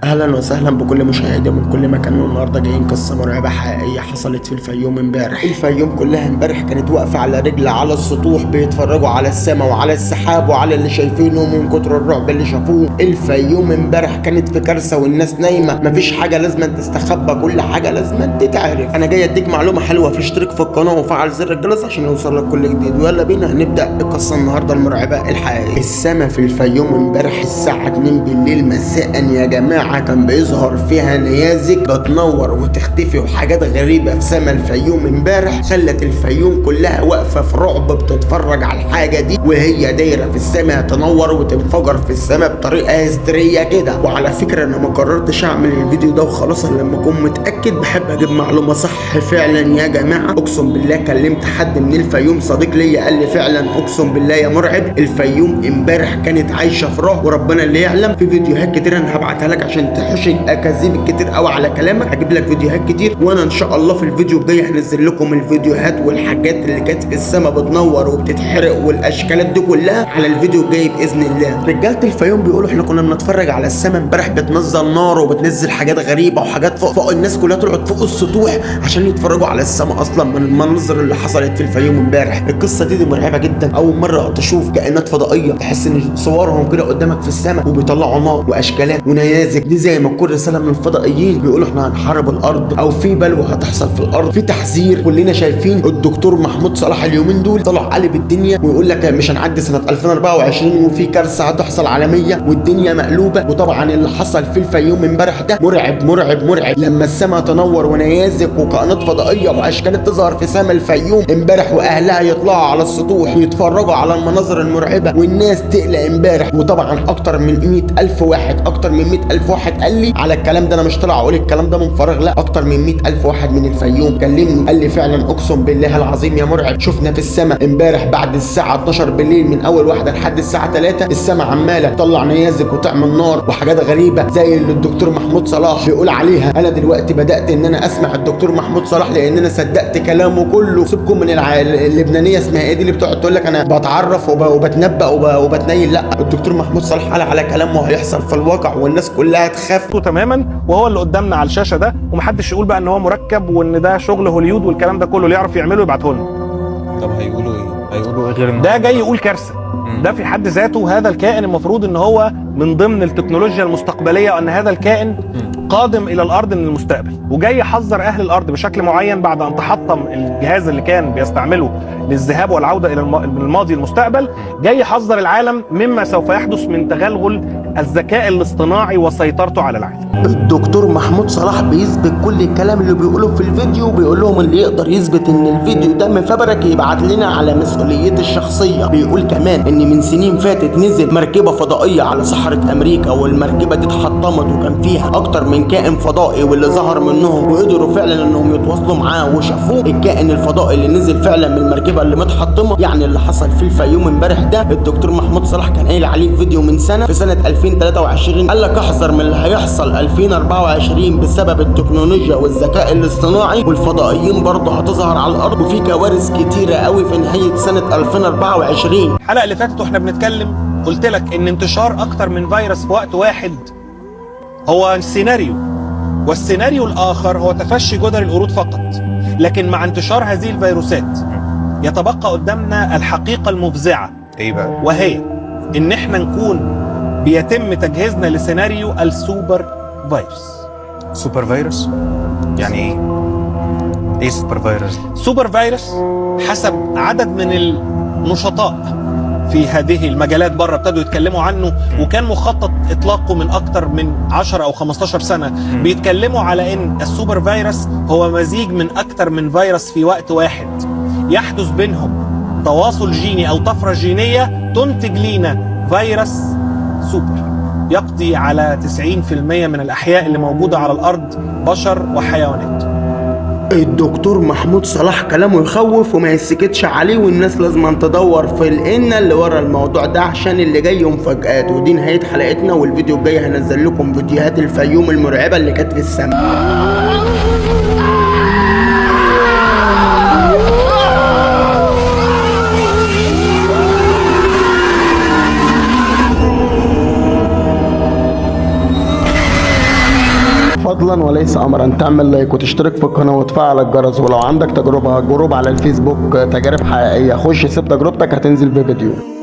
اهلا وسهلا بكل مشاهدي من كل مكان. النهارده جايين قصه مرعبه حقيقيه حصلت في الفيوم امبارح. الفيوم كلها امبارح كانت واقفه على رجل على السطوح بيتفرجوا على السماء وعلى السحاب وعلى اللي شايفينه من كتر الرعب اللي شافوه. الفيوم امبارح كانت في كارثه والناس نايمه، مفيش حاجه لازم تستخبى، كل حاجه لازم تتعرف. انا جاي اديك معلومه حلوه، فاشترك في القناه وفعل زر الجرس عشان يوصلك كل جديد. ويلا بينا نبدا القصه النهارده المرعبه الحقيقيه. السماء في الفيوم امبارح الساعه 2 بالليل مساء يا جماعه كان بيظهر فيها نيازك بتنور وتختفي وحاجات غريبه في سما الفيوم امبارح خلت الفيوم كلها واقفه في رعب بتتفرج على الحاجه دي وهي دايره في السماء تنور وتنفجر في السماء بطريقه هستيريه كده. وعلى فكره انا ما قررتش اعمل الفيديو ده وخلاص الا لما اكون متاكد، بحب اجيب معلومه صح فعلا يا جماعه. اقسم بالله كلمت حد من الفيوم صديق ليا قال لي فعلا اقسم بالله يا مرعب الفيوم امبارح كانت عايشه في رعب، وربنا اللي يعلم. في فيديوهات كتير انا هبعتها لك عشان تحوش الاكاذيب الكتير قوي على كلامك، هجيب لك فيديوهات كتير. وانا ان شاء الله في الفيديو الجاي هنزل لكم الفيديوهات والحاجات اللي كانت في السماء بتنور وبتتحرق والاشكالات دي كلها على الفيديو الجاي باذن الله. رجاله الفيوم بيقولوا احنا كنا بنتفرج على السماء امبارح بتنزل نار وبتنزل حاجات غريبه وحاجات فوق الناس كلها طلعت فوق السطوح عشان يتفرجوا على السماء اصلا من المناظر اللي حصلت في الفيوم امبارح. القصه دي مرعبه جدا، اول مره تشوف كائنات فضائيه تحس ان صورهم كده قدامك في السماء وبيطلعوا نار واشكالات ونيازك دي زي ما تكون رساله من الفضائيين بيقولوا احنا هنحارب الارض او في بلوى هتحصل في الارض، في تحذير. كلنا شايفين الدكتور محمود صلاح اليومين دول طلع قلب الدنيا ويقول لك مش هنعدي سنه 2024 وفي كارثه هتحصل عالميه والدنيا مقلوبه. وطبعا اللي حصل في الفيوم امبارح ده مرعب مرعب مرعب، لما السماء تنور ونيازك وكائنات فضائيه واشكالات تظهر في سماء الفيوم امبارح واهلها يطلعوا على السطوح ويتفرجوا على المناظر المرعبه والناس تقلق امبارح. وطبعا اكتر من 100,000 واحد، اكتر من 100,000 واحد قال لي على الكلام ده، انا مش طالع اقول الكلام ده من فراغ، لا اكتر من 100,000 واحد من الفيوم كلمني قال لي فعلا اقسم بالله العظيم يا مرعب شفنا في السماء امبارح بعد الساعه 12 بالليل من اول واحده لحد الساعه 3 السماء عماله تطلع نيازك وتعمل نار وحاجات غريبه زي اللي الدكتور محمود صلاح بيقول عليها. انا دلوقتي بدات ان انا اسمع الدكتور محمود صلاح لان انا صدقت كلامه كله. سيبكم من اللبنانيه اسمها ايه دي اللي بتقعد تقول لك انا بتعرف وبتنبأ وبتنيل، لا الدكتور محمود صلاح قال على كلامه هيحصل في الواقع والناس كلها تخاف تماما، وهو اللي قدامنا على الشاشه ده، ومحدش يقول بقى ان هو مركب وان ده شغل هوليود والكلام ده كله. اللي يعرف يعمله يبعته لنا. طب هيقولوا ايه؟ هيقولوا ايه غير ان ده جاي يقول كارثه؟ ده في حد ذاته هذا الكائن المفروض ان هو من ضمن التكنولوجيا المستقبليه، وان هذا الكائن قادم الى الارض من المستقبل وجاي يحذر اهل الارض بشكل معين بعد ان تحطم الجهاز اللي كان بيستعمله للذهاب والعوده الى من الماضي المستقبل. جاي يحذر العالم مما سوف يحدث من تغلغل الذكاء الاصطناعي وسيطرته على العالم. الدكتور محمود صلاح بيثبت كل الكلام اللي بيقوله في الفيديو، بيقول لهم اللي يقدر يثبت ان الفيديو ده مفبرك يبعت لنا على مسؤوليته الشخصيه. بيقول كمان ان من سنين فاتت نزل مركبه فضائيه على صحراء امريكا والمركبه دي اتحطمت وكان فيها اكتر من كائن فضائي واللي ظهر منهم وقدروا فعلا انهم يتواصلوا معاه وشافوه. الكائن الفضائي اللي نزل فعلا من المركبه اللي متحطمه، يعني اللي حصل في الفيوم امبارح ده الدكتور محمود صلاح كان قايل عليه في فيديو من سنه في سنه 2023 قال لك احذر من اللي هيحصل 2024 بسبب التكنولوجيا والذكاء الاصطناعي والفضائيين برضه هتظهر على الارض وفي كوارث كتيره قوي في نهايه سنه 2024. الحلقه اللي فاتت واحنا بنتكلم قلت لك ان انتشار اكتر من فيروس في وقت واحد هو سيناريو، والسيناريو الاخر هو تفشي جدر القرود فقط. لكن مع انتشار هذه الفيروسات يتبقى قدامنا الحقيقه المفزعه، ايه بقى؟ وهي ان احنا نكون بيتم تجهيزنا لسيناريو السوبر فيروس. سوبر فيروس؟ يعني ايه؟ ايه سوبر فيروس؟ سوبر فيروس حسب عدد من النشطاء في هذه المجالات بره ابتدوا يتكلموا عنه، وكان مخطط اطلاقه من اكتر من 10 او 15 سنه. بيتكلموا على ان السوبر فيروس هو مزيج من اكتر من فيروس في وقت واحد، يحدث بينهم تواصل جيني او طفره جينيه تنتج لينا فيروس سوبر يقضي على 90% من الاحياء اللي موجوده على الارض، بشر وحيوانات. الدكتور محمود صلاح كلامه يخوف وما يسكتش عليه، والناس لازم تدور في الإنة اللي ورا الموضوع ده عشان اللي جاي مفاجآت. ودي نهاية حلقتنا، والفيديو الجاي هنزل لكم فيديوهات الفيوم المرعبة اللي كانت في السماء. فضلا وليس امرا تعمل لايك وتشترك في القناه وتفعل الجرس، ولو عندك تجربه على الفيسبوك تجارب حقيقيه خش سيب تجربتك هتنزل في فيديو.